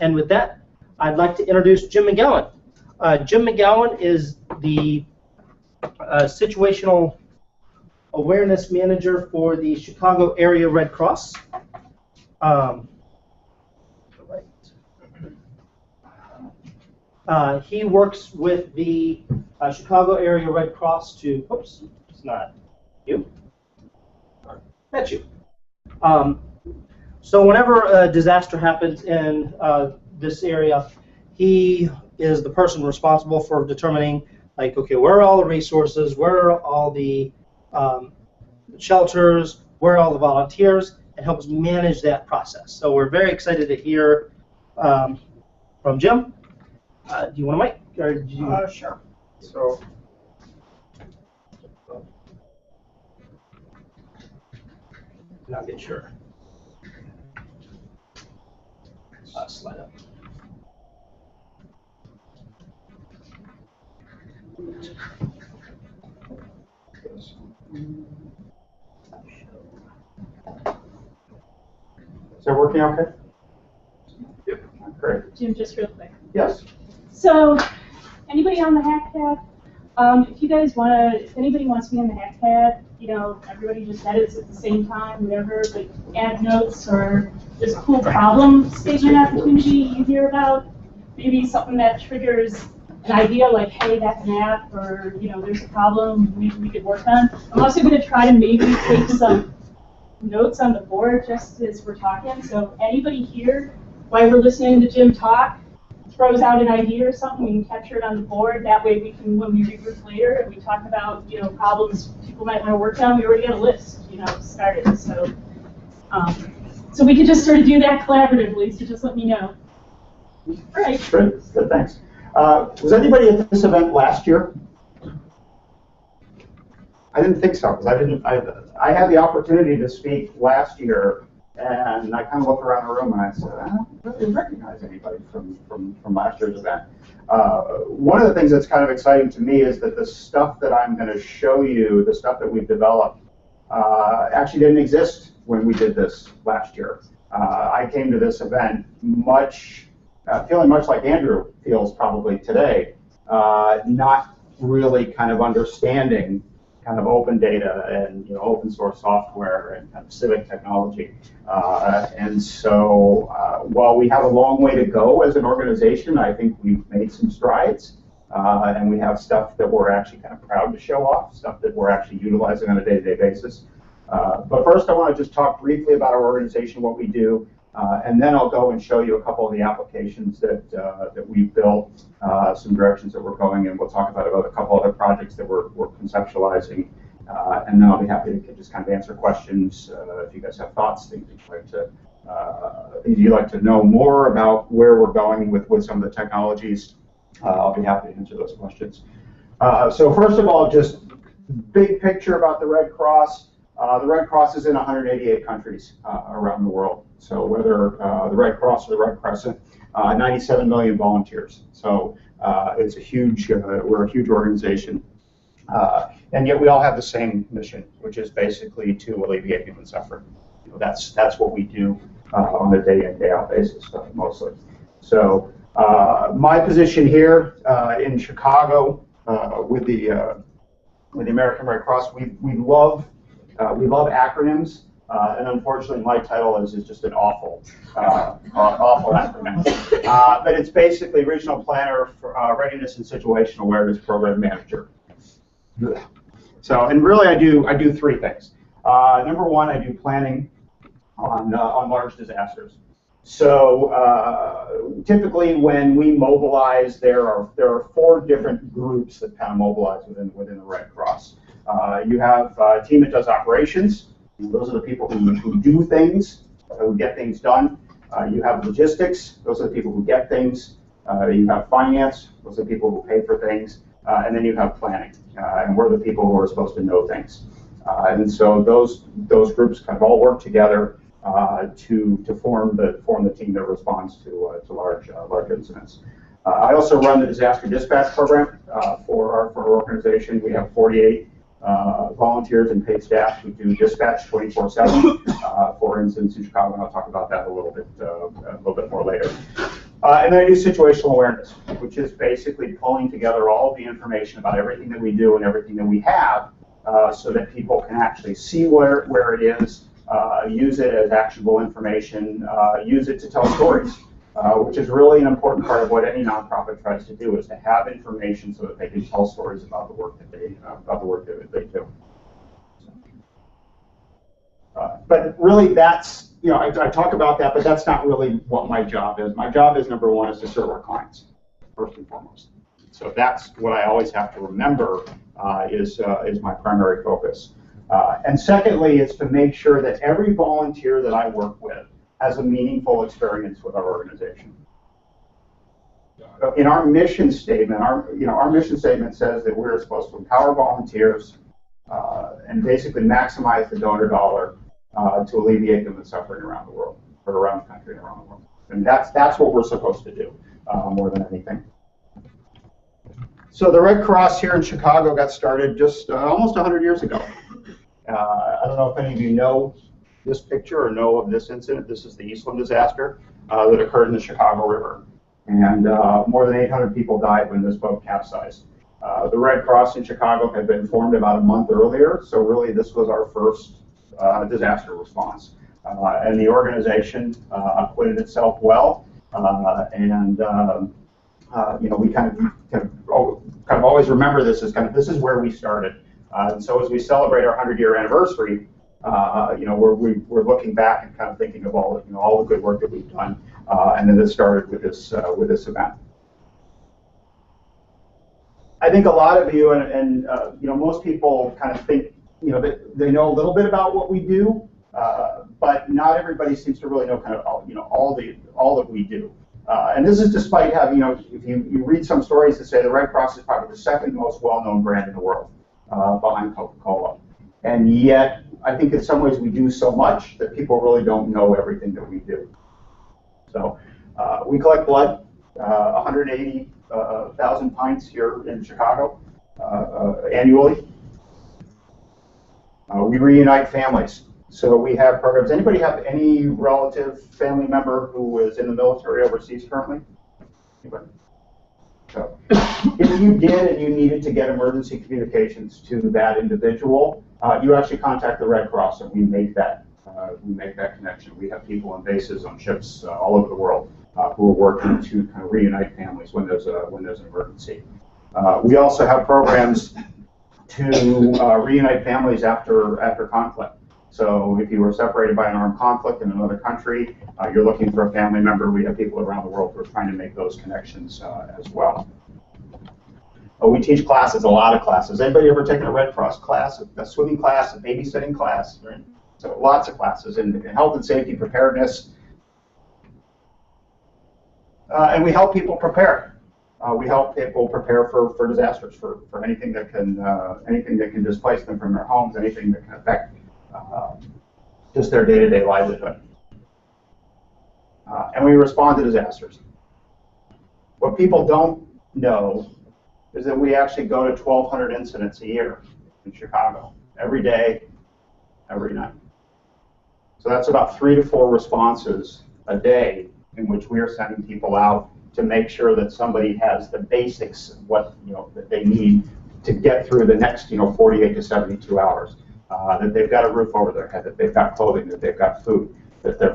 And with that, I'd like to introduce Jim McGowan. Jim McGowan is the Situational Awareness Manager for the Chicago Area Red Cross. He works with the Chicago Area Red Cross to, oops, it's not you, that's you. So whenever a disaster happens in this area, he is the person responsible for determining, like, okay, where are all the resources, where are all the shelters, where are all the volunteers, and helps manage that process. So we're very excited to hear from Jim. Do you want to mic? Or do you... Sure. So, not get sure. Slide up. Is that working okay? Yep. Great. Jim, just real quick. Yes. So, anybody on the hack pad? If you guys want to, if anybody wants to be on the hack pad, you know, everybody just edits at the same time, whatever, but add notes or just cool problem statement opportunity you hear about, maybe something that triggers an idea like, hey, that's an app, or, you know, there's a problem we could work on. I'm also going to try to maybe take some notes on the board just as we're talking. So anybody here, while we're listening to Jim talk, throws out an idea or something, we can capture it on the board. That way we can, when we regroup later and we talk about, you know, problems people might want to work on, we already got a list, you know, started. So, so we can just sort of do that collaboratively, so just let me know. All right. Good, thanks. Was anybody at this event last year? I didn't think so, because I had the opportunity to speak last year, and I kind of looked around the room and I said, I don't really recognize anybody from last year's event. One of the things that's kind of exciting to me is that the stuff that I'm going to show you, the stuff that we've developed, actually didn't exist when we did this last year. I came to this event feeling much like Andrew feels probably today, not really kind of understanding kind of open data and, you know, open source software and kind of civic technology. And so while we have a long way to go as an organization, I think we've made some strides. And we have stuff that we're actually kind of proud to show off, stuff that we're actually utilizing on a day-to-day basis. But first I want to just talk briefly about our organization, what we do, and then I'll go and show you a couple of the applications that we've built, some directions that we're going in. We'll talk about a couple other projects that we're conceptualizing, and then I'll be happy to just kind of answer questions if you guys have thoughts, things you'd like to know more about where we're going with some of the technologies. I'll be happy to answer those questions. So first of all, just big picture about the Red Cross. The Red Cross is in 188 countries around the world. So whether the Red Cross or the Red Crescent, 97 million volunteers. So it's a huge, we're a huge organization. And yet we all have the same mission, which is basically to alleviate human suffering. You know, that's what we do on a day in, day out basis, mostly. So my position here in Chicago with the American Red Cross, we love acronyms, and unfortunately my title is just an awful acronym. But it's basically Regional Planner for Readiness and Situational Awareness Program Manager. So, and really I do three things. Number one, I do planning on large disasters. So typically when we mobilize, there are four different groups that kind of mobilize within the Red Cross. You have a team that does operations. Those are the people who do things, who get things done. You have logistics. Those are the people who get things. You have finance. Those are the people who pay for things. And then you have planning. And we're the people who are supposed to know things. And so those groups kind of all work together to form the team that responds to large incidents. I also run the disaster dispatch program for our organization. We have 48 volunteers and paid staff who do dispatch 24/7 for incidents in Chicago, and I'll talk about that a little bit more later. And then I do situational awareness, which is basically pulling together all of the information about everything that we do and everything that we have so that people can actually see where it is, use it as actionable information, use it to tell stories, which is really an important part of what any nonprofit tries to do, is to have information so that they can tell stories about the work that they do. But really, that's, I talk about that, but that's not really what my job is. My job is, number one, is to serve our clients, first and foremost. So that's what I always have to remember is my primary focus. And secondly, is to make sure that every volunteer that I work with has a meaningful experience with our organization. In our mission statement, our mission statement says that we're supposed to empower volunteers and basically maximize the donor dollar to alleviate them the suffering around the world, or around the country and around the world. And that's what we're supposed to do more than anything. So the Red Cross here in Chicago got started just almost 100 years ago. I don't know if any of you know this picture or know of this incident. This is the Eastland disaster that occurred in the Chicago River. And more than 800 people died when this boat capsized. The Red Cross in Chicago had been formed about a month earlier, so really this was our first disaster response. And the organization acquitted itself well, and we kind of always remember this as this is where we started. And so as we celebrate our 100-year anniversary, we're looking back and kind of thinking of all the good work that we've done, and then it started with this event. I think a lot of you and most people kind of think that they know a little bit about what we do, but not everybody seems to really know all that we do. And this is despite having if you read some stories that say the Red Cross is probably the second most well-known brand in the world behind Coca-Cola, and yet I think in some ways we do so much that people really don't know everything that we do. So we collect blood, 180,000 pints here in Chicago annually. We reunite families. So we have programs. Anybody have any relative, family member who is in the military overseas currently? Anybody? So if you did and you needed to get emergency communications to that individual, you actually contact the Red Cross, and we make that connection. We have people on bases, on ships all over the world who are working to kind of reunite families when there's an emergency. We also have programs to reunite families after conflict. So if you were separated by an armed conflict in another country, you're looking for a family member, we have people around the world who are trying to make those connections as well. We teach classes, a lot of classes. Anybody ever taken a Red Cross class, a swimming class, a babysitting class? Right? So lots of classes in health and safety preparedness. And we help people prepare. We help people prepare for disasters, for anything that can displace them from their homes, anything that can affect just their day-to-day livelihood. And we respond to disasters. What people don't know is that we actually go to 1,200 incidents a year in Chicago, every day, every night. So that's about 3 to 4 responses a day in which we are sending people out to make sure that somebody has the basics of what that they need to get through the next 48 to 72 hours. That they've got a roof over their head, that they've got clothing, that they've got food, that the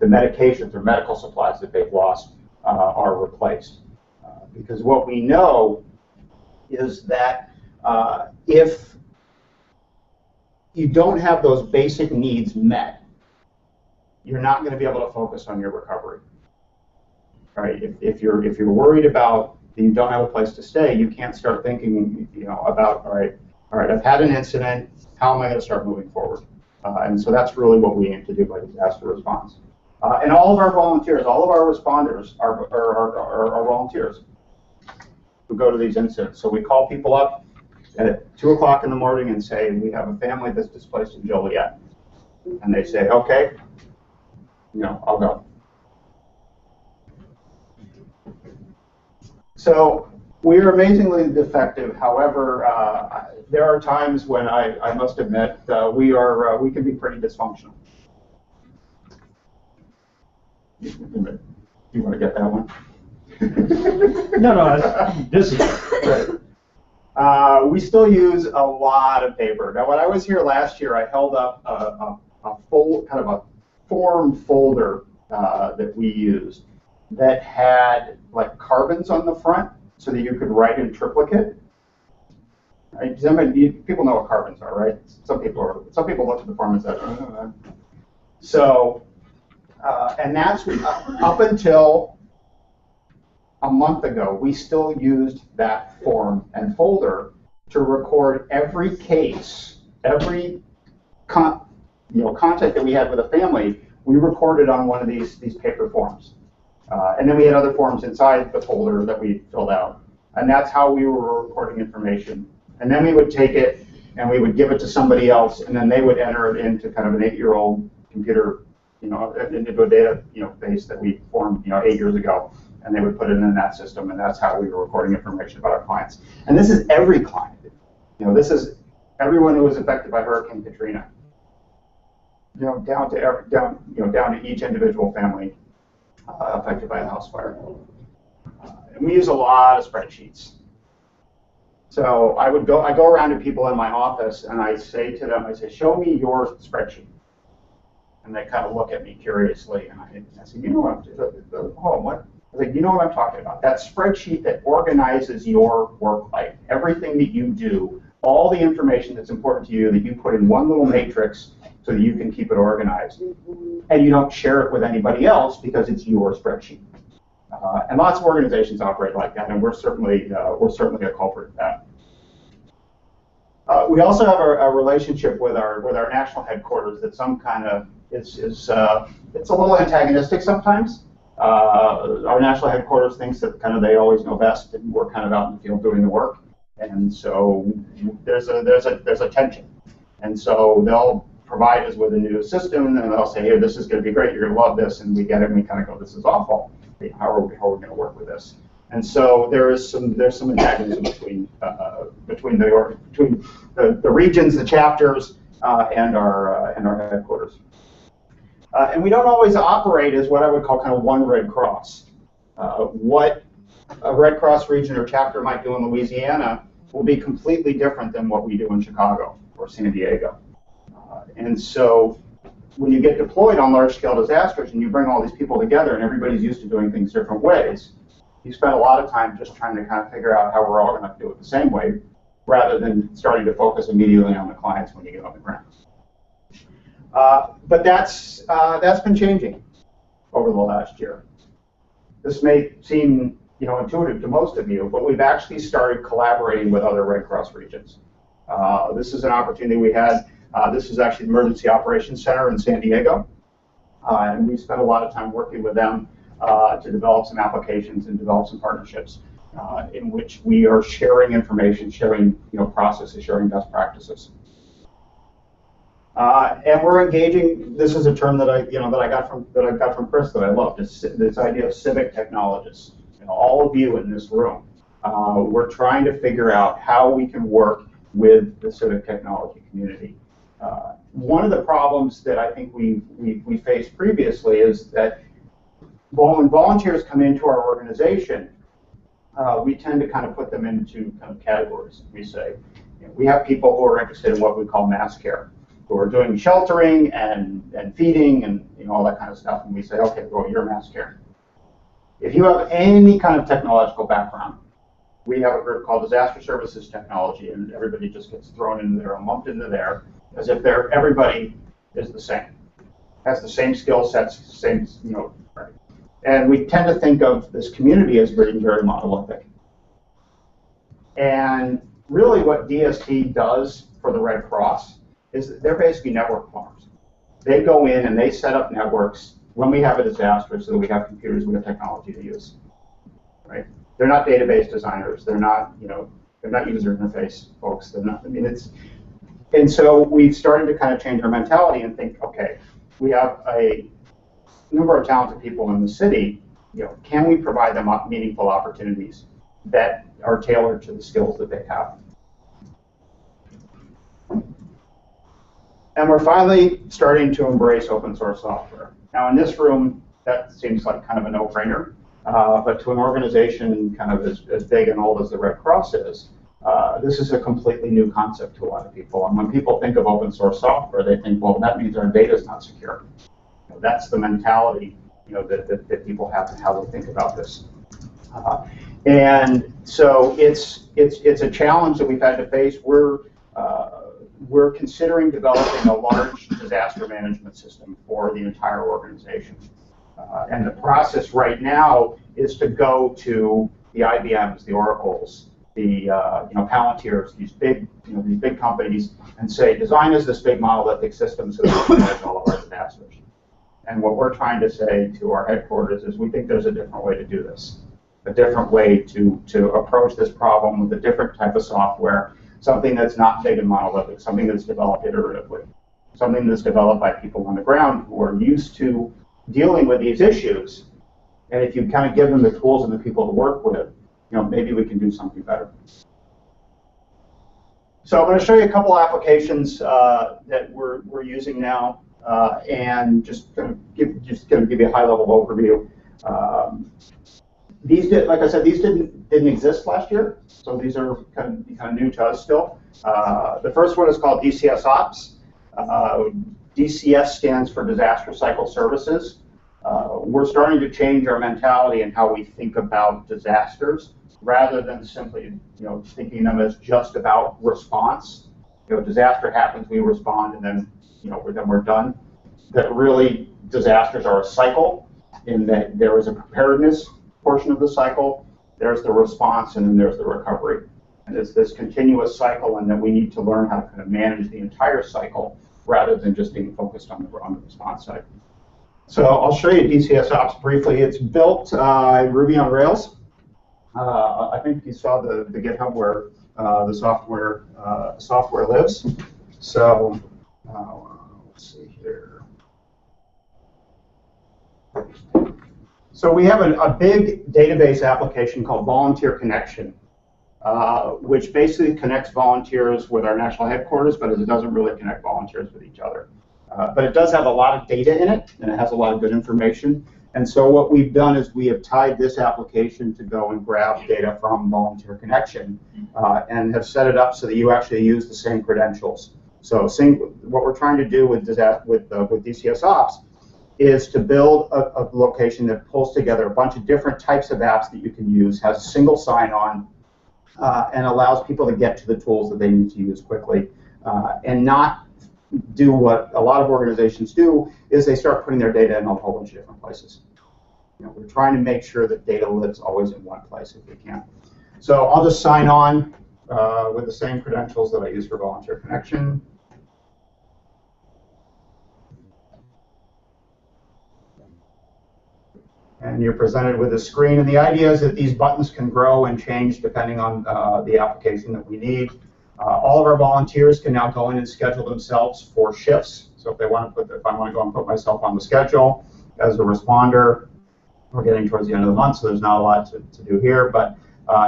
medications or medical supplies that they've lost are replaced. Because what we know is that if you don't have those basic needs met, you're not going to be able to focus on your recovery. Right? If you're worried about that you don't have a place to stay, you can't start thinking about all right, I've had an incident. How am I going to start moving forward? And so that's really what we aim to do by disaster response. And all of our volunteers, all of our responders are volunteers who go to these incidents. So we call people up at 2 o'clock in the morning and say, we have a family that's displaced in Joliet. And they say, okay, I'll go. So we are amazingly effective. However, there are times when I must admit we can be pretty dysfunctional. You You want to get that one? No, this is we still use a lot of paper. Now, when I was here last year, I held up a form folder that we used that had like carbons on the front so that you could write in triplicate. Right? People know what carbons are, right? Some people look at the form and say, oh. So, and that's up until a month ago, we still used that form and folder to record every case, every contact that we had with a family. We recorded on one of these paper forms, and then we had other forms inside the folder that we filled out, and that's how we were recording information. And then we would take it and we would give it to somebody else, and then they would enter it into kind of an 8-year-old computer, into a data base that we formed 8 years ago. And they would put it in that system, and that's how we were recording information about our clients. And this is every client. This is everyone who was affected by Hurricane Katrina. Down to each individual family affected by a house fire. And we use a lot of spreadsheets. So I go around to people in my office, and I say to them, show me your spreadsheet. And they kind of look at me curiously, and I say, you know what? What? I was like, you know what I'm talking about? That spreadsheet that organizes your work life, everything that you do, all the information that's important to you that you put in one little matrix so that you can keep it organized. And you don't share it with anybody else because it's your spreadsheet. And lots of organizations operate like that, and we're certainly a culprit of that. We also have a relationship with our national headquarters that some kind of it's a little antagonistic sometimes. Our national headquarters thinks that kind of they always know best, and we're kind of out in the field doing the work, and so there's a tension, and so they'll provide us with a new system, and they'll say, here, this is going to be great, you're going to love this, and we get it, and we kind of go, this is awful. How are we going to work with this? And so there's some antagonism between the regions, the chapters, and our headquarters. And we don't always operate as what I would call kind of one Red Cross. What a Red Cross region or chapter might do in Louisiana will be completely different than what we do in Chicago or San Diego. And so when you get deployed on large-scale disasters and you bring all these people together and everybody's used to doing things different ways, you spend a lot of time just trying to kind of figure out how we're all going to do it the same way, rather than starting to focus immediately on the clients when you get on the ground. But that's been changing over the last year. This may seem intuitive to most of you, but we've actually started collaborating with other Red Cross regions. This is an opportunity we had. This is actually the Emergency Operations Center in San Diego, and we spent a lot of time working with them to develop some applications and develop some partnerships in which we are sharing information, sharing processes, sharing best practices. And we're engaging. This is a term that I got from Chris that I love. This idea of civic technologists. All of you in this room, we're trying to figure out how we can work with the civic technology community. One of the problems that I think we faced previously is that when volunteers come into our organization, we tend to kind of put them into kind of categories. We say we have people who are interested in what we call mass care, who are doing sheltering and feeding and all that kind of stuff, and we say, okay, well, you're mass care. If you have any kind of technological background, we have a group called Disaster Services Technology, and everybody just gets thrown into there and lumped into there as if everybody is the same, has the same skill sets, same, right. And we tend to think of this community as being very monolithic. And really what DST does for the Red Cross is they're basically network farms. They go in and they set up networks when we have a disaster so that we have computers, we have technology to use, right? They're not database designers. They're not, they're not user interface folks. They're not, and so we've started to kind of change our mentality and think, okay, we have a number of talented people in the city, can we provide them meaningful opportunities that are tailored to the skills that they have? And we're finally starting to embrace open source software. Now in this room, that seems like kind of a no-brainer. But to an organization kind of as big and old as the Red Cross is, this is a completely new concept to a lot of people. And when people think of open source software, they think, well, that means our data is not secure. That's the mentality that people have and how they think about this. And so it's a challenge that we've had to face. We're considering developing a large disaster management system for the entire organization. And the process right now is to go to the IBMs, the Oracles, the Palantirs, these big companies, and say, design us this big monolithic system so that we can manage all of our disasters. And what we're trying to say to our headquarters is we think there's a different way to do this, a different way to approach this problem with a different type of software, something that's not big and monolithic, something that's developed iteratively, something that's developed by people on the ground who are used to dealing with these issues. And if you kind of give them the tools and the people to work with, maybe we can do something better. So I'm going to show you a couple applications that we're using now, and just going to give you a high-level overview. Like I said, these didn't exist last year, so these are kind of new to us still. The first one is called DCS Ops. DCS stands for Disaster Cycle Services. We're starting to change our mentality and how we think about disasters, rather than simply thinking them as just about response. Disaster happens, we respond, and then we're done. That really disasters are a cycle, in that there is a preparedness portion of the cycle, there's the response, and then there's the recovery. And it's this continuous cycle, and that we need to learn how to kind of manage the entire cycle rather than just being focused on the response side. So I'll show you DCS Ops briefly. It's built in Ruby on Rails. I think you saw the GitHub where the software lives. So let's see here. So we have a big database application called Volunteer Connection, which basically connects volunteers with our national headquarters, but it doesn't really connect volunteers with each other. But it does have a lot of data in it, and it has a lot of good information. And so what we've done is we have tied this application to go and grab data from Volunteer Connection, and have set it up so that you actually use the same credentials. So what we're trying to do with DCS Ops is to build a location that pulls together a bunch of different types of apps that you can use, has a single sign-on, and allows people to get to the tools that they need to use quickly, and not do what a lot of organizations do, is they start putting their data in a whole bunch of different places. We're trying to make sure that data lives always in one place if we can. So I'll just sign on with the same credentials that I use for Volunteer Connection. And you're presented with a screen, and the idea is that these buttons can grow and change depending on the application that we need. All of our volunteers can now go in and schedule themselves for shifts. So if I want to go and put myself on the schedule as a responder, we're getting towards the end of the month, so there's not a lot to do here. But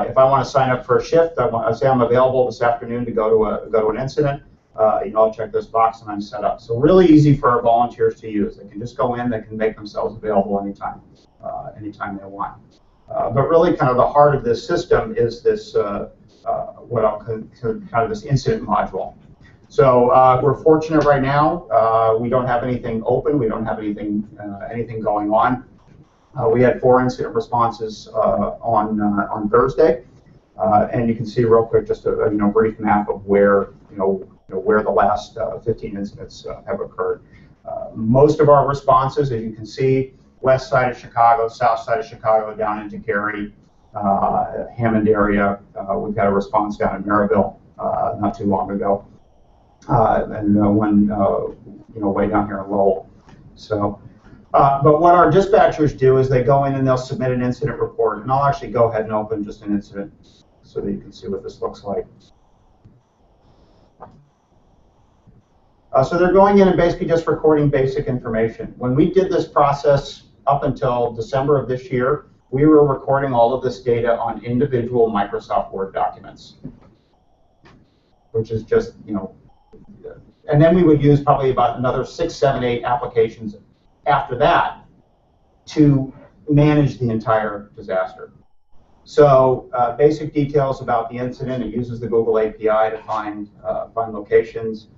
if I want to sign up for a shift, I say I'm available this afternoon to go to an incident. I'll check this box and I'm set up. So really easy for our volunteers to use. They can just go in, they can make themselves available anytime they want. But really, kind of the heart of this system is this what I'll kind of this incident module. So we're fortunate right now. We don't have anything open. We don't have anything going on. We had 4 incident responses on Thursday, and you can see real quick just a brief map of where where the last 15 incidents have occurred. Most of our responses, as you can see, west side of Chicago, south side of Chicago, down into Gary, Hammond area. We've got a response down in Maryville not too long ago, and one way down here in Lowell. So, but what our dispatchers do is they go in and they'll submit an incident report, and I'll actually go ahead and open just an incident so that you can see what this looks like. So they're going in and basically just recording basic information. When we did this process up until December of this year, we were recording all of this data on individual Microsoft Word documents, which is just, and then we would use probably about another 6, 7, 8 applications after that to manage the entire disaster. So basic details about the incident. It uses the Google API to find locations.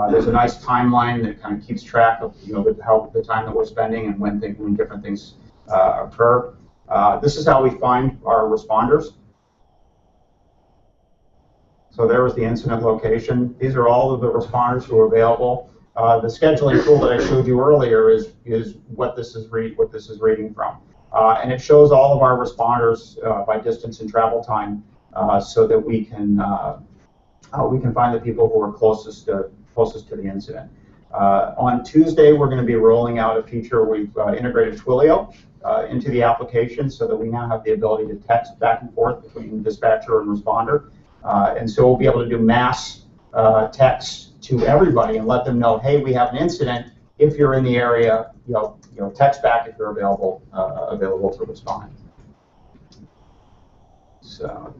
There's a nice timeline that kind of keeps track of the time that we're spending and when different things occur. This is how we find our responders. So there was the incident location. These are all of the responders who are available. The scheduling tool that I showed you earlier is what this is reading from. And it shows all of our responders by distance and travel time, so that we can find the people who are closest to the incident. On Tuesday, we're going to be rolling out a feature. We've integrated Twilio into the application, so that we now have the ability to text back and forth between dispatcher and responder. And so we'll be able to do mass text to everybody and let them know, hey, we have an incident. If you're in the area, text back if you're available to respond. So,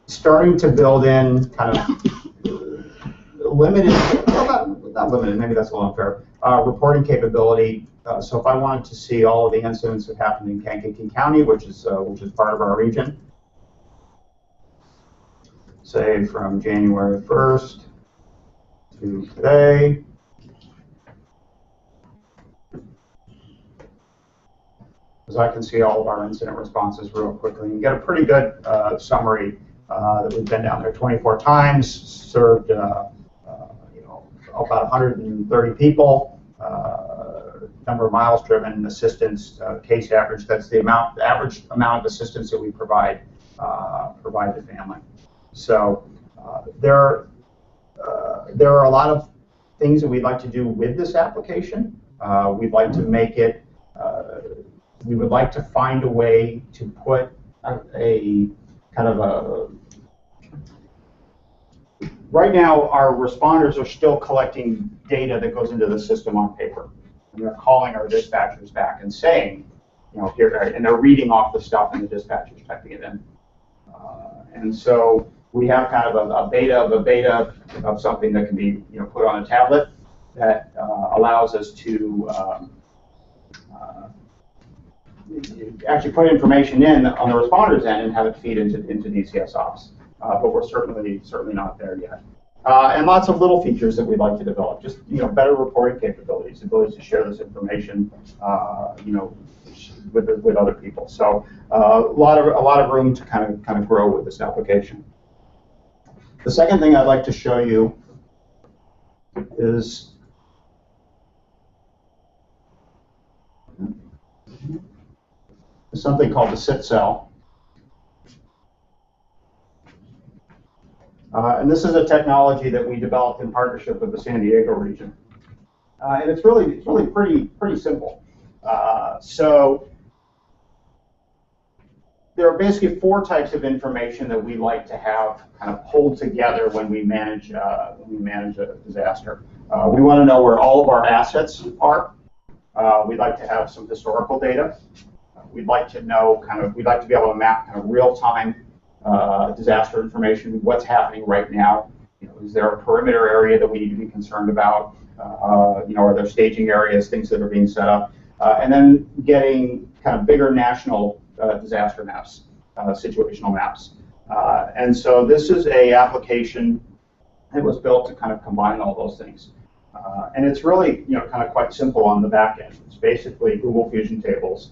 starting to build in kind of limited, well, not limited, maybe that's a little unfair, reporting capability. So if I wanted to see all of the incidents that happened in Kankakee County, which is part of our region, say from January 1st to today, because I can see all of our incident responses real quickly and get a pretty good summary that we've been down there 24 times, served about 130 people, number of miles driven, assistance, case average. That's the average amount of assistance that we provide the family. So there are a lot of things that we'd like to do with this application. We'd like to make it. We would like to find a way to put a kind of a. Right now, our responders are still collecting data that goes into the system on paper. And they're calling our dispatchers back and saying, here, and they're reading off the stuff, and the dispatcher's typing it in. And so we have kind of a beta of something that can be put on a tablet that allows us to actually put information in on the responders end and have it feed into DCS Ops. But we're certainly not there yet. And lots of little features that we'd like to develop. Just better reporting capabilities, ability to share this information, with other people. So a lot of room to kind of grow with this application. The second thing I'd like to show you is something called the SIT cell. And this is a technology that we developed in partnership with the San Diego region. And it's really pretty simple. So there are basically 4 types of information that we like to have kind of pulled together when we manage a disaster. We want to know where all of our assets are. We'd like to have some historical data. We'd like to know we'd like to be able to map kind of real-time disaster information, what's happening right now. Is there a perimeter area that we need to be concerned about? Are there staging areas, things that are being set up? And then getting kind of bigger national disaster maps, situational maps. And so this is a application that was built to kind of combine all those things. And it's really kind of quite simple on the back end. It's basically Google Fusion tables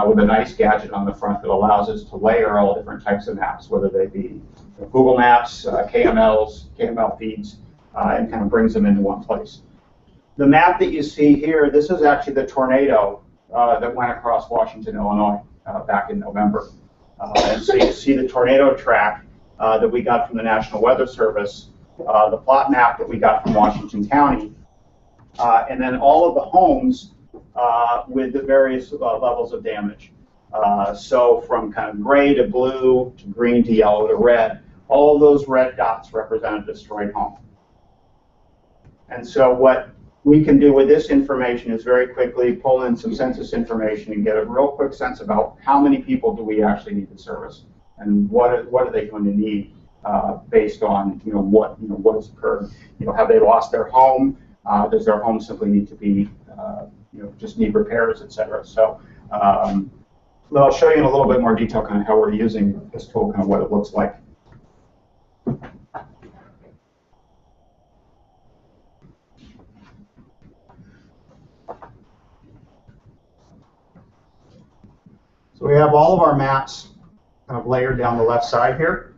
with a nice gadget on the front that allows us to layer all different types of maps, whether they be Google Maps, KMLs, KML feeds, and kind of brings them into one place. The map that you see here, this is actually the tornado that went across Washington, Illinois back in November. And so you see the tornado track that we got from the National Weather Service, the plot map that we got from Washington County, and then all of the homes with the various levels of damage. So from kind of gray to blue to green to yellow to red, all of those red dots represent a destroyed home. And so what we can do with this information is very quickly pull in some census information and get a real quick sense about how many people do we actually need to service and what are they going to need based on what has occurred. Have they lost their home? Does their home simply need to be, just need repairs, etc. So, but I'll show you in a little bit more detail kind of how we're using this tool, kind of what it looks like. So we have all of our maps kind of layered down the left side here.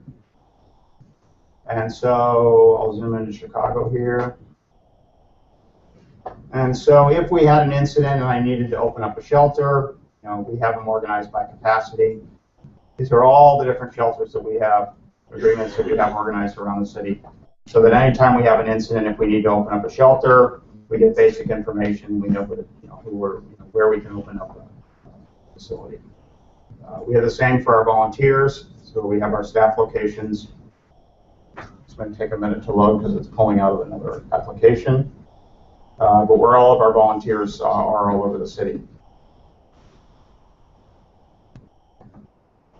And so I'll zoom into Chicago here. And so if we had an incident and I needed to open up a shelter, we have them organized by capacity. These are all the different shelters that we have, agreements that we have organized around the city. So that anytime we have an incident, if we need to open up a shelter, we get basic information. We know where we can open up a facility. We have the same for our volunteers. So we have our staff locations. It's going to take a minute to load because it's pulling out of another application. But where all of our volunteers are all over the city.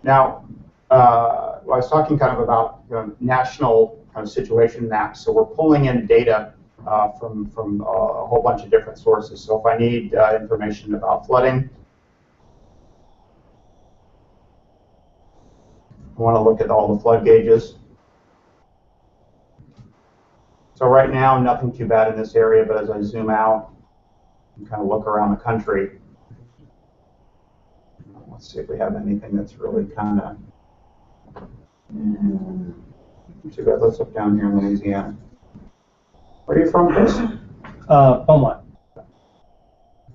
Now, I was talking kind of about national kind of situation maps. So we're pulling in data from a whole bunch of different sources. So if I need information about flooding, I want to look at all the flood gauges. So right now, nothing too bad in this area, but as I zoom out and kind of look around the country, let's see if we have anything that's really kind of, too bad. Let's look down here in Louisiana. Where are you from, Chris? Beaumont.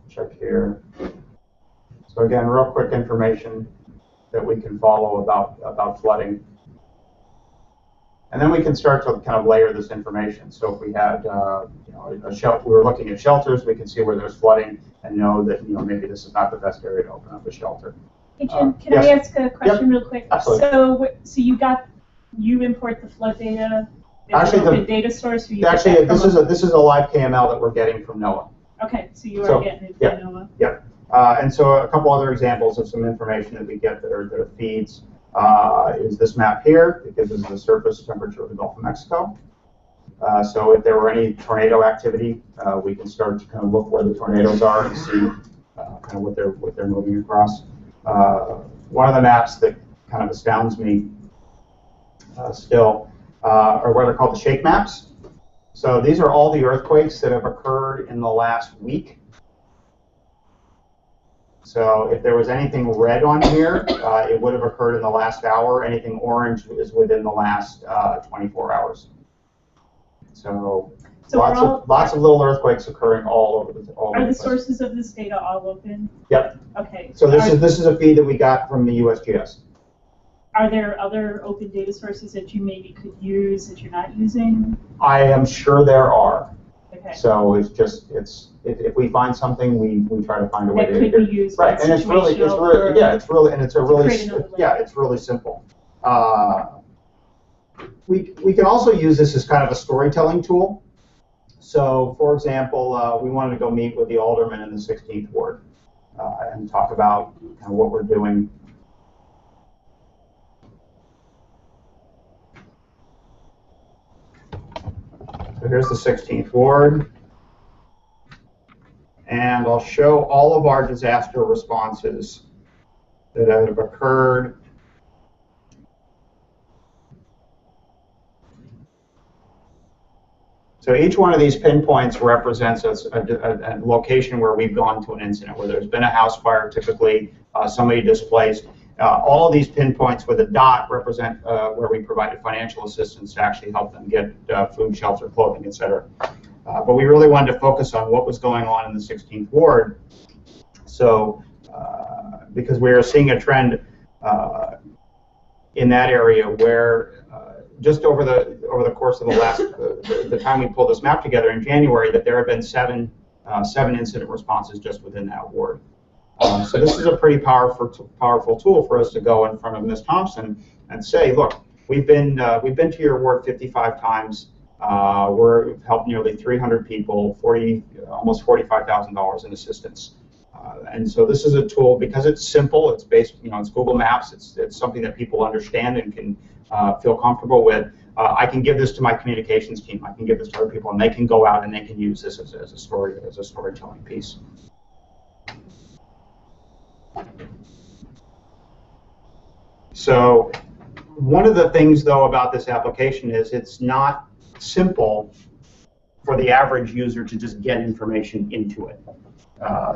Check here. So again, real quick information that we can follow about flooding. And then we can start to kind of layer this information. So if we had, a shelter, we were looking at shelters, we can see where there's flooding and know that, maybe this is not the best area to open up a shelter. Hey Jim, can yes. I ask a question real quick? Absolutely. So you import the flood data? Actually, the data source. Or you this is a live KML that we're getting from NOAA. Okay, so you are getting it from NOAA. Yeah. And so a couple other examples of some information that we get that are feeds is this map here. It gives us the surface temperature of the Gulf of Mexico. So if there were any tornado activity, we can start to kind of look where the tornadoes are and see kind of what they're moving across. One of the maps that kind of astounds me still are what are called the shake maps. So these are all the earthquakes that have occurred in the last week. So if there was anything red on here, it would have occurred in the last hour. Anything orange is within the last 24 hours. So lots of little earthquakes occurring all over the place. Are the sources of this data all open? Yep. Okay. So this is a feed that we got from the USGS. Are there other open data sources that you maybe could use that you're not using? I am sure there are. Okay. So if we find something, we try to find a way that to could be used. Right, and it's really simple. We can also use this as kind of a storytelling tool. So, for example, we wanted to go meet with the alderman in the 16th ward and talk about kind of what we're doing. So here's the 16th ward. And I'll show all of our disaster responses that have occurred. So each one of these pinpoints represents a location where we've gone to an incident, where there's been a house fire, typically somebody displaced. All of these pinpoints with a dot represent where we provided financial assistance to actually help them get food, shelter, clothing, etc. But we really wanted to focus on what was going on in the 16th ward. So, because we are seeing a trend in that area where just over the course of the last the time we pulled this map together in January, that there have been seven incident responses just within that ward. So this is a pretty powerful tool for us to go in front of Ms. Thompson and say, look, we've been to your ward 55 times. We've helped nearly 300 people, almost $45,000 in assistance. And so this is a tool, because it's simple, it's based, it's Google Maps, it's something that people understand and can feel comfortable with. I can give this to my communications team. I can give this to other people, and they can go out and they can use this as a storytelling piece. So one of the things, though, about this application is it's not simple for the average user to just get information into it.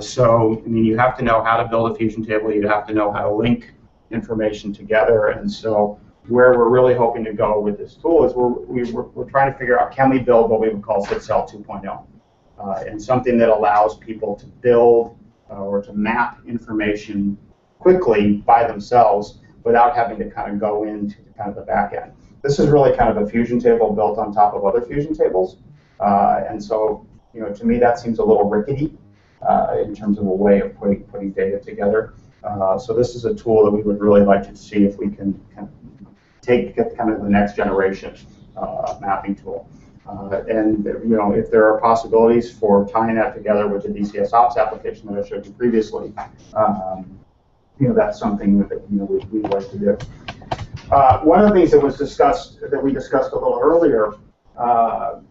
So, I mean, you have to know how to build a fusion table. You have to know how to link information together. And so where we're really hoping to go with this tool is we're trying to figure out, can we build what we would call CITCEL 2.0, and something that allows people to build or to map information quickly by themselves without having to kind of go into kind of the back end. This is really kind of a fusion table built on top of other fusion tables. And so, you know, to me that seems a little rickety in terms of a way of putting data together. So this is a tool that we would really like to see if we can kind of get kind of the next generation mapping tool. And you know, if there are possibilities for tying that together with the DCS Ops application that I showed you previously, you know, that's something that we'd like to do. One of the things that was discussed, that we discussed a little earlier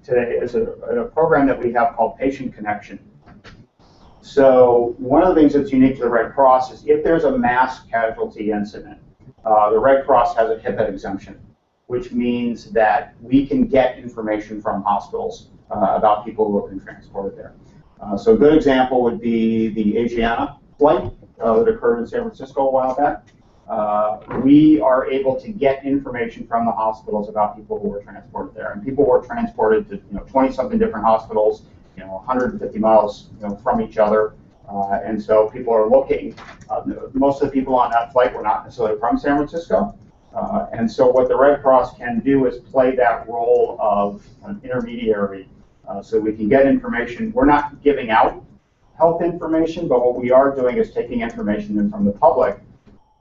today, is a program that we have called Patient Connection. So one of the things that's unique to the Red Cross is if there's a mass casualty incident, the Red Cross has a HIPAA exemption, which means that we can get information from hospitals about people who have been transported there. So a good example would be the Asiana flight that occurred in San Francisco a while back. We are able to get information from the hospitals about people who were transported there, and people were transported to 20-something different hospitals, 150 miles from each other, and so people are looking. Most of the people on that flight were not necessarily from San Francisco, and so what the Red Cross can do is play that role of an intermediary, so we can get information. We're not giving out health information, but what we are doing is taking information in from the public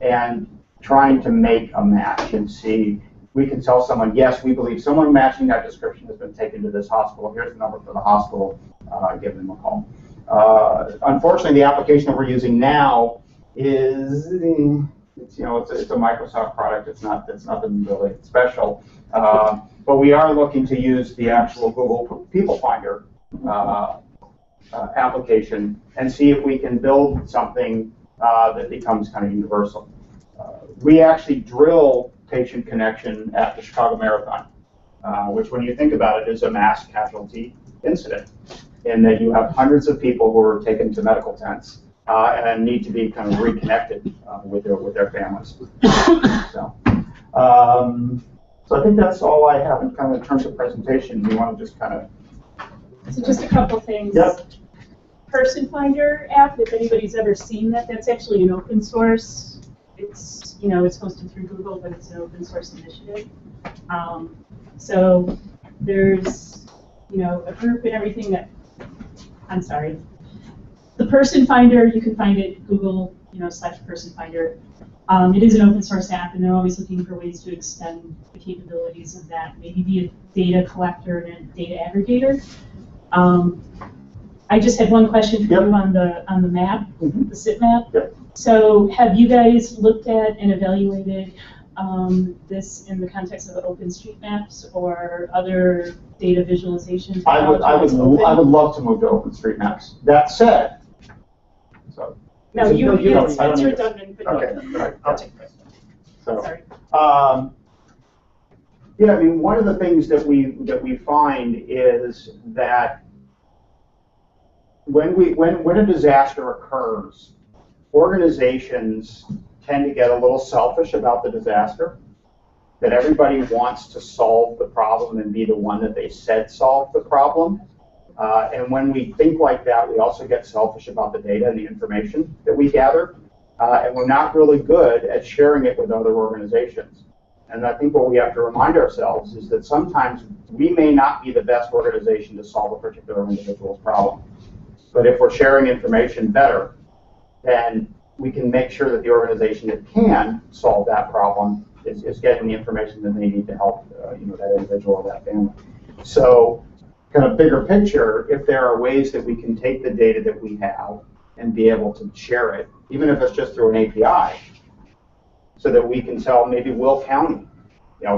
and trying to make a match and see. We can tell someone, yes, we believe someone matching that description has been taken to this hospital. Here's the number for the hospital. Give them a call. Unfortunately, the application that we're using now is, it's a Microsoft product. It's nothing really special. But we are looking to use the actual Google People Finder application and see if we can build something that becomes kind of universal. We actually drill Patient Connection at the Chicago Marathon, which, when you think about it, is a mass casualty incident, in that you have hundreds of people who are taken to medical tents and need to be kind of reconnected with their families. So I think that's all I have in terms of presentation. You want to just kind of... So just a couple things. Yep. Person Finder app, if anybody's ever seen that, that's actually an open source. It's it's hosted through Google, but it's an open source initiative. So there's a group and everything that. I'm sorry. The Person Finder, you can find it Google /Person Finder. It is an open source app, and they're always looking for ways to extend the capabilities of that. Maybe be a data collector and a data aggregator. I just had one question for you on the map, the SIT map. Yep. So have you guys looked at and evaluated this in the context of OpenStreetMaps or other data visualization? I would love to move to OpenStreetMaps. That said, so no, it's redundant. But okay, right. I'll take it. So, sorry. Yeah, I mean, one of the things that we find is that when a disaster occurs, organizations tend to get a little selfish about the disaster, that everybody wants to solve the problem and be the one that they said solved the problem. And when we think like that, we also get selfish about the data and the information that we gather, and we're not really good at sharing it with other organizations. And I think what we have to remind ourselves is that sometimes we may not be the best organization to solve a particular individual's problem. But if we're sharing information better, then we can make sure that the organization that can solve that problem is getting the information that they need to help that individual or that family. So, kind of bigger picture, if there are ways that we can take the data that we have and be able to share it, even if it's just through an API, so that we can tell maybe Will County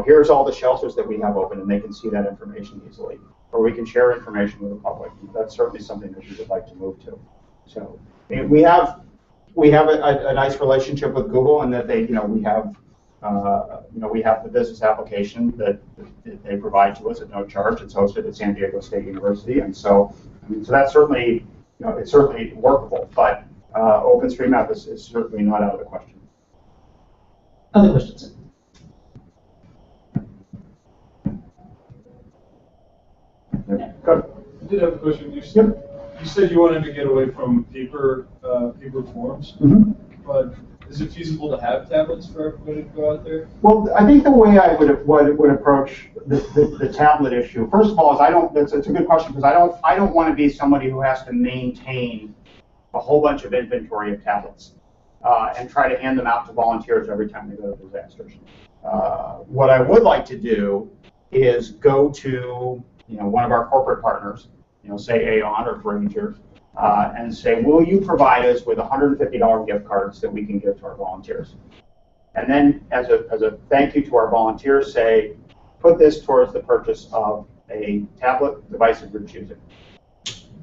here's all the shelters that we have open, and they can see that information easily. Or we can share information with the public. That's certainly something that we would like to move to. So we have a nice relationship with Google, and that we have the business application that they provide to us at no charge. It's hosted at San Diego State University, and so that's certainly it's certainly workable. But OpenStreetMap is certainly not out of the question. Other questions? Good. I did have a question. You said you wanted to get away from paper forms, but is it feasible to have tablets for everybody to go out there? Well, I think the way I would approach the tablet issue, first of all, is it's a good question, because I don't want to be somebody who has to maintain a whole bunch of inventory of tablets and try to hand them out to volunteers every time they go to disasters. What I would like to do is go to one of our corporate partners, say Aon or Grainger, and say, will you provide us with $150 gift cards that we can give to our volunteers? And then as a thank you to our volunteers, say, put this towards the purchase of a tablet device of your choosing.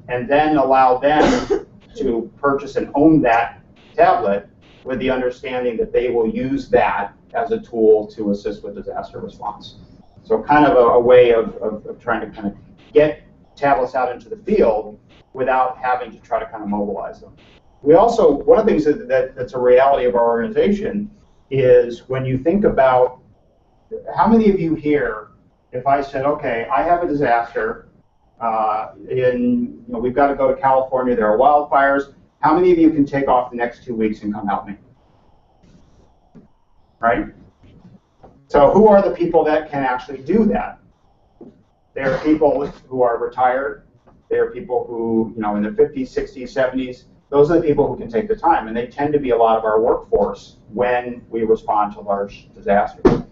And then allow them to purchase and own that tablet with the understanding that they will use that as a tool to assist with disaster response. So kind of a way of trying to kind of get tablets out into the field without having to try to kind of mobilize them. We also, one of the things that's a reality of our organization is when you think about, how many of you here, if I said, okay, I have a disaster, we've got to go to California, there are wildfires, how many of you can take off the next 2 weeks and come help me? Right? So who are the people that can actually do that? There are people who are retired. There are people who, in their 50s, 60s, 70s. Those are the people who can take the time, and they tend to be a lot of our workforce when we respond to large disasters.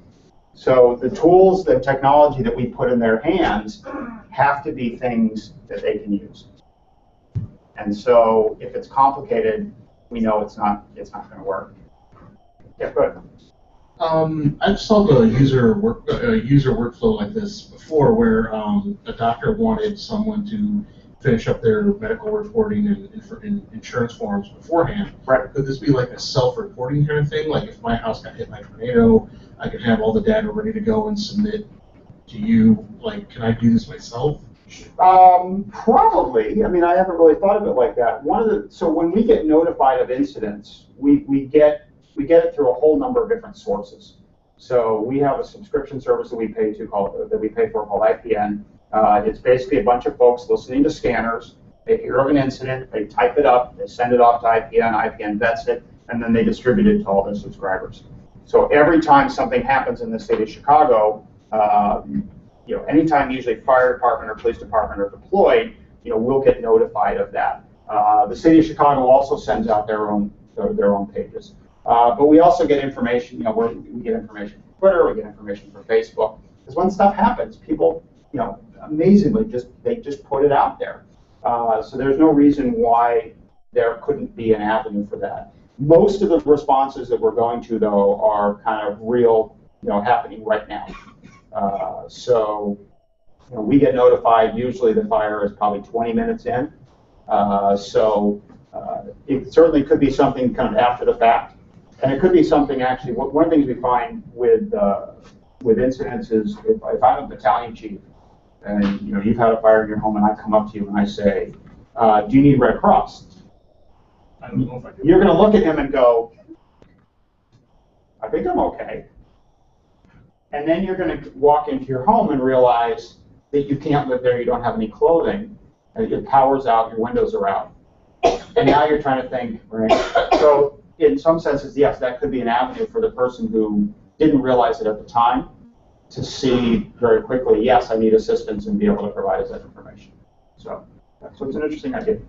So the tools, the technology that we put in their hands have to be things that they can use. And so if it's complicated, we know it's not going to work. Yeah, go ahead. I've solved a user workflow like this before, where a doctor wanted someone to finish up their medical reporting and insurance forms beforehand. Right. Could this be like a self-reporting kind of thing? Like if my house got hit by a tornado, I could have all the data ready to go and submit to you. Like, can I do this myself? Probably. I mean, I haven't really thought of it like that. So when we get notified of incidents, we get it through a whole number of different sources. So we have a subscription service that we pay for called IPN. It's basically a bunch of folks listening to scanners. They hear of an incident, they type it up, they send it off to IPN, IPN vets it, and then they distribute it to all their subscribers. So every time something happens in the city of Chicago, anytime usually fire department or police department are deployed, we'll get notified of that. The city of Chicago also sends out their own pages. But we also get information, we get information from Twitter, we get information from Facebook. Because when stuff happens, people, amazingly, they just put it out there. So there's no reason why there couldn't be an avenue for that. Most of the responses that we're going to, though, are kind of real, happening right now. We get notified, usually the fire is probably 20 minutes in. It certainly could be something kind of after the fact. And it could be something actually, one of the things we find with incidents is if I'm a battalion chief and you've had a fire in your home and I come up to you and I say, do you need Red Cross? I don't know if I do. You're going to look at him and go, I think I'm okay. And then you're going to walk into your home and realize that you can't live there, you don't have any clothing, and your power's out, your windows are out. And now you're trying to think, right? So in some senses, yes, that could be an avenue for the person who didn't realize it at the time to see very quickly, yes, I need assistance, and be able to provide us that information. So it's an interesting idea.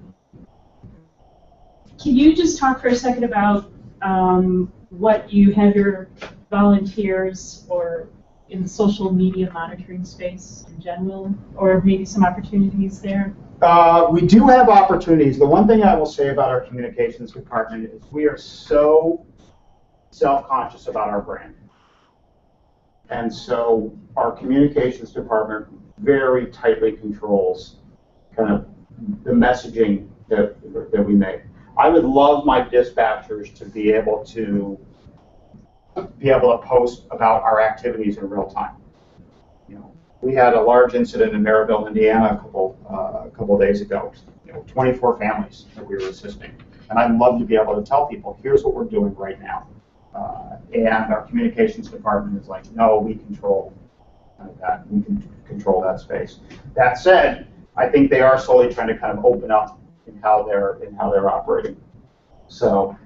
Can you just talk for a second about what you have your volunteers or in the social media monitoring space in general, or maybe some opportunities there? We do have opportunities. The one thing I will say about our communications department is we are so self-conscious about our brand. And so our communications department very tightly controls kind of the messaging that we make. I would love my dispatchers to be able to post about our activities in real time. You know, we had a large incident in Maryville, Indiana, a couple days ago. 24 families that we were assisting, and I'd love to be able to tell people, here's what we're doing right now. And our communications department is like, no, we control that. We can control that space. That said, I think they are slowly trying to kind of open up in how they're operating. So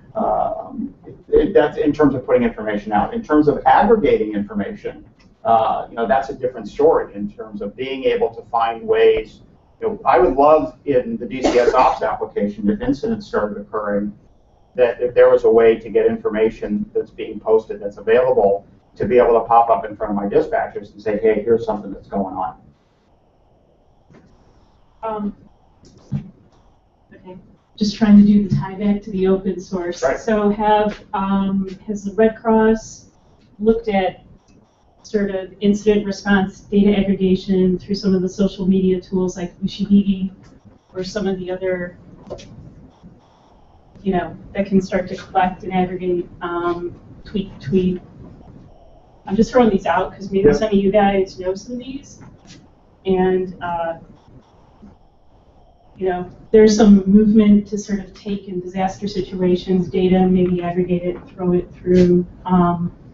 that's in terms of putting information out. In terms of aggregating information, that's a different story. In terms of being able to find ways, I would love in the DCS Ops application, if incidents started occurring, that if there was a way to get information that's being posted that's available, to be able to pop up in front of my dispatchers and say, hey, here's something that's going on. Okay. Just trying to do the tie back to the open source. Right. So has the Red Cross looked at sort of incident response data aggregation through some of the social media tools like Ushihigi or some of the other, that can start to collect and aggregate tweet. I'm just throwing these out because maybe some of you guys know some of these. And, there's some movement to sort of take in disaster situations data, maybe aggregate it, throw it through.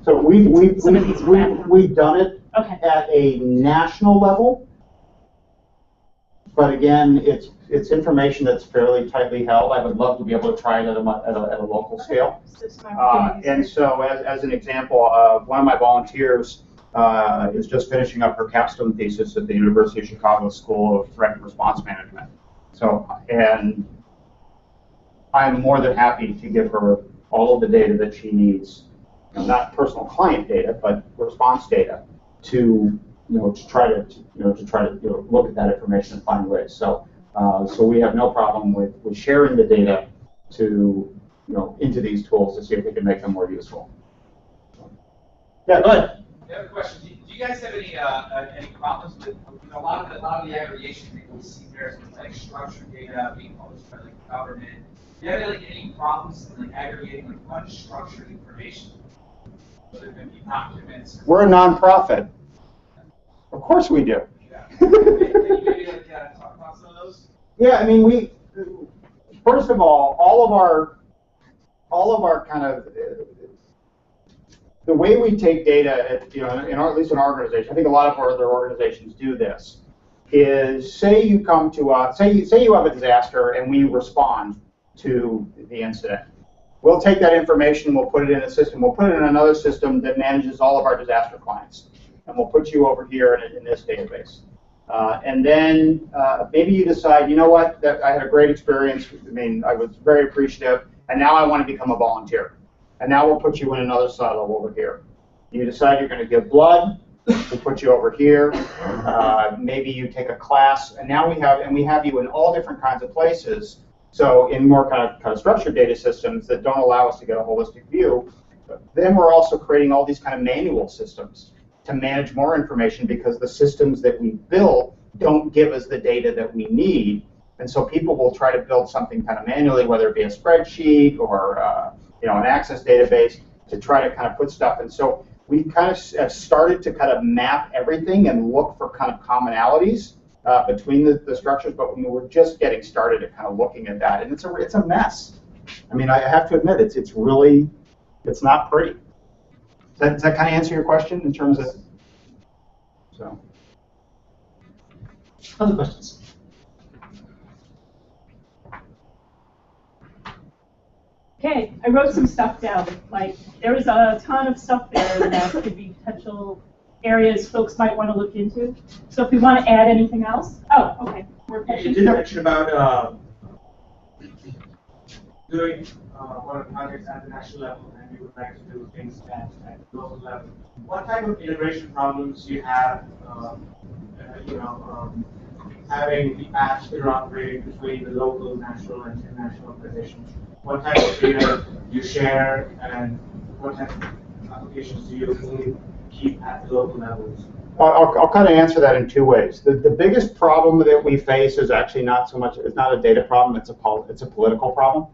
So we've done it at a national level, but again, it's information that's fairly tightly held. I would love to be able to try it at a local scale. And so, as an example, one of my volunteers is just finishing up her capstone thesis at the University of Chicago School of Threat and Response Management. So, and I'm more than happy to give her all of the data that she needs. Not personal client data, but response data to try to look at that information and find ways. So we have no problem with sharing the data to into these tools to see if we can make them more useful. Yeah, go ahead. I have a question. Do you guys have any problems with a lot of the aggregation that we see there is like structured data being published by the government? Do you have any problems in aggregating unstructured information? Whether it be documents. We're a nonprofit. Of course we do. Yeah. Can you maybe talk about some of those? Yeah, I mean, we first of all of our kind of the way we take data, at least in our organization, I think a lot of our other organizations do this, is say you come to us, say you have a disaster and we respond to the incident. We'll take that information, we'll put it in a system, we'll put it in another system that manages all of our disaster clients. And we'll put you over here in this database. And then maybe you decide, you know what, that I had a great experience. I mean, I was very appreciative, and now I want to become a volunteer. And now we'll put you in another silo over here. You decide you're going to give blood, we'll put you over here. Maybe you take a class, and now we have you in all different kinds of places. So in more kind of structured data systems that don't allow us to get a holistic view, then we're also creating all these kind of manual systems to manage more information because the systems that we build don't give us the data that we need. And so people will try to build something kind of manually, whether it be a spreadsheet or an Access database, to try to kind of put stuff. And so we kind of have started to kind of map everything and look for kind of commonalities between the structures, but we're just getting started at kind of looking at that, and it's a mess. I mean, I have to admit, it's not pretty. Does that kind of answer your question in terms of? So. Other questions? Okay, I wrote some stuff down. Like, there was a ton of stuff there that could be potential areas folks might want to look into. So if we want to add anything else. Oh, okay. More You questions? did mention about doing one of the projects at the national level, and you would like to do things at the local level. What type of integration problems do you have, having the apps interoperate between the local, national, and international organizations? What type of data you share, and what type of applications do you keep at the local levels? I'll kind of answer that in two ways. The biggest problem that we face is actually not so much, it's not a data problem, it's a political problem.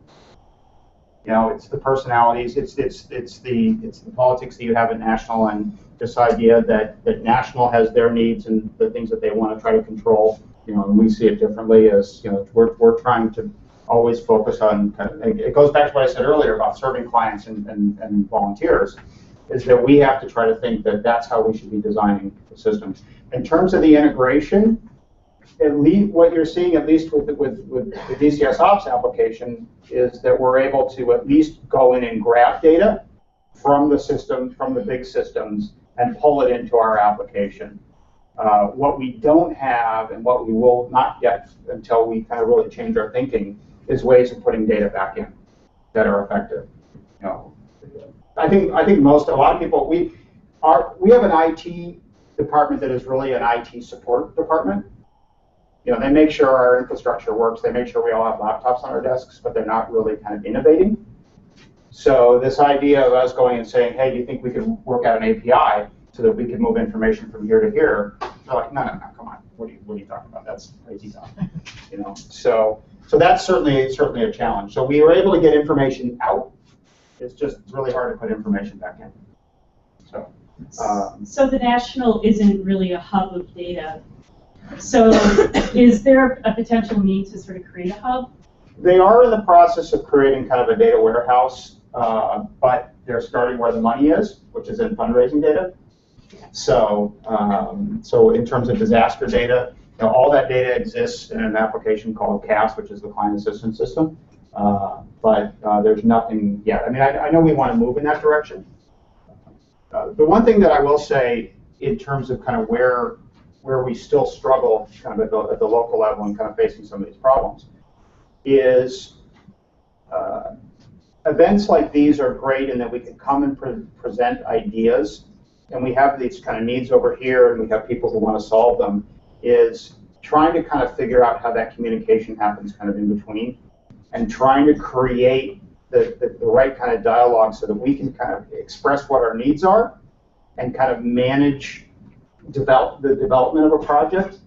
You know, it's the personalities, it's the politics that you have at national, and this idea that national has their needs and the things that they want to try to control. You know, and we see it differently as, you know, we're trying to always focus on, it goes back to what I said earlier about serving clients and volunteers, is that we have to try to think that that's how we should be designing the systems. In terms of the integration, at least what you're seeing, at least with the DCS Ops application, is that we're able to at least go in and grab data from the system, from the big systems, and pull it into our application. What we don't have, and what we will not get until we kind of really change our thinking, is ways of putting data back in that are effective. You know, I think a lot of people, we have an IT department that is really an IT support department. You know, they make sure our infrastructure works, they make sure we all have laptops on our desks, but they're not really kind of innovating. So this idea of us going and saying, hey, do you think we could work out an API so that we could move information from here to here? They're like, no, come on, what are you talking about? That's crazy talk. You know, so that's certainly a challenge. So we were able to get information out. It's just really hard to put information back in. So the national isn't really a hub of data. So is there a potential need to sort of create a hub? They are in the process of creating kind of a data warehouse, but they're starting where the money is, which is in fundraising data. So, so in terms of disaster data, you know, all that data exists in an application called CAS, which is the Client Assistance System. But there's nothing yet. I mean, I know we want to move in that direction. The one thing that I will say in terms of kind of where we still struggle kind of at the local level and kind of facing some of these problems is events like these are great in that we can come and present ideas, and we have these kind of needs over here and we have people who want to solve them, is trying to kind of figure out how that communication happens kind of in between, and trying to create the right kind of dialogue so that we can kind of express what our needs are and kind of manage the development of a project.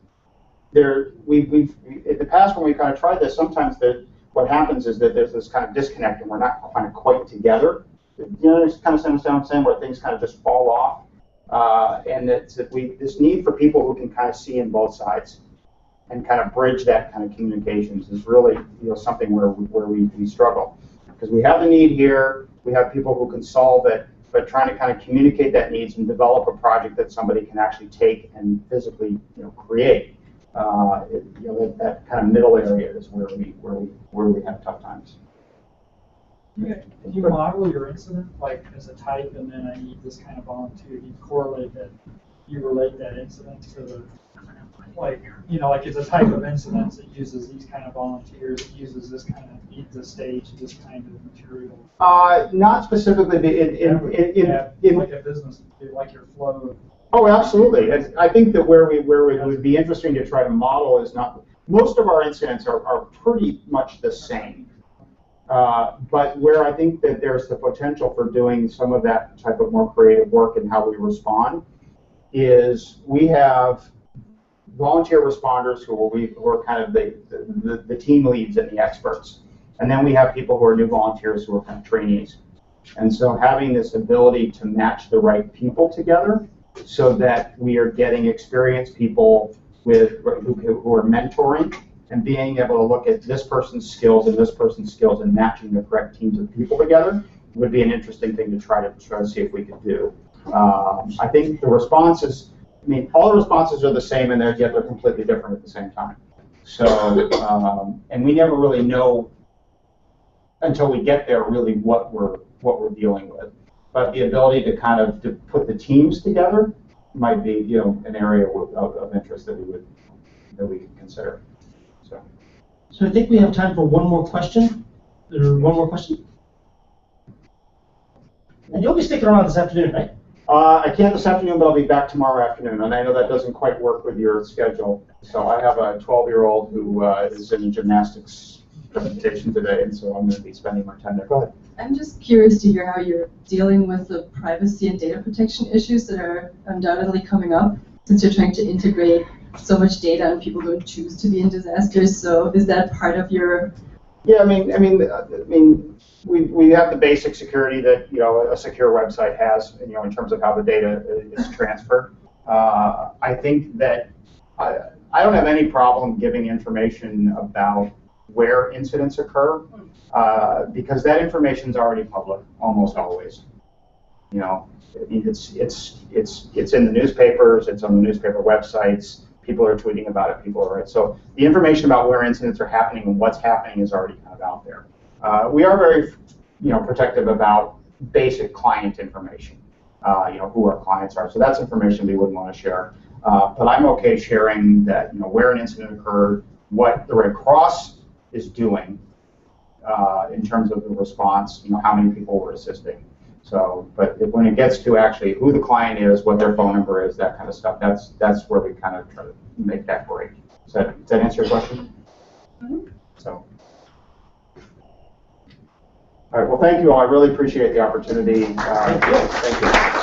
We've in the past when we kind of tried this, sometimes what happens is that there's this kind of disconnect and we're not kind of quite together. You know, there's kind of something where things kind of just fall off, and this need for people who can kind of see in both sides and kind of bridge that kind of communications is really, you know, something where we struggle, because we have the need here, we have people who can solve it, but trying to kind of communicate that needs and develop a project that somebody can actually take and physically, you know, create. You know, that kind of middle area is where we have tough times. If you model your incident like as a type, and then I need this kind of volunteer, you correlate that, you relate that incident to the, like, you know, like it's a type of incident that uses these kind of volunteers, it uses this kind of, needs a stage, this kind of material. Not specifically in like a business, like your flow. Oh, absolutely. I think that where it would be interesting to try to model is not, most of our incidents are pretty much the same. But where I think that there's the potential for doing some of that type of more creative work in how we respond is we have volunteer responders who are kind of the team leads and the experts. And then we have people who are new volunteers who are kind of trainees. And so having this ability to match the right people together so that we are getting experienced people who are mentoring and being able to look at this person's skills and this person's skills and matching the correct teams of people together would be an interesting thing to try to see if we could do. I think the responses, I mean, all the responses are the same, and yet they're completely different at the same time. So, and we never really know until we get there really what we're dealing with. But the ability to kind of to put the teams together might be, you know, an area of interest that we could consider. So I think we have time for one more question. One more question. And you'll be sticking around this afternoon, right? I can't this afternoon, but I'll be back tomorrow afternoon, and I know that doesn't quite work with your schedule. So I have a 12-year-old who is in gymnastics presentation today, and so I'm going to be spending my time there. Go ahead. I'm just curious to hear how you're dealing with the privacy and data protection issues that are undoubtedly coming up, since you're trying to integrate so much data and people don't choose to be in disasters. So is that part of your? Yeah, I mean, we have the basic security that a secure website has, in terms of how the data is transferred. I think that I don't have any problem giving information about where incidents occur, because that information is already public almost always. It's in the newspapers, it's on the newspaper websites. People are tweeting about it. People are so the information about where incidents are happening and what's happening is already kind of out there. We are very protective about basic client information. Who our clients are. So that's information we wouldn't want to share. But I'm okay sharing that, where an incident occurred, what the Red Cross is doing in terms of the response, how many people were assisting. So, but when it gets to actually who the client is, what their phone number is, that kind of stuff, that's where we kind of try to make that break. Does that answer your question? Mm-hmm. So. All right, well, thank you all. I really appreciate the opportunity. Thank you.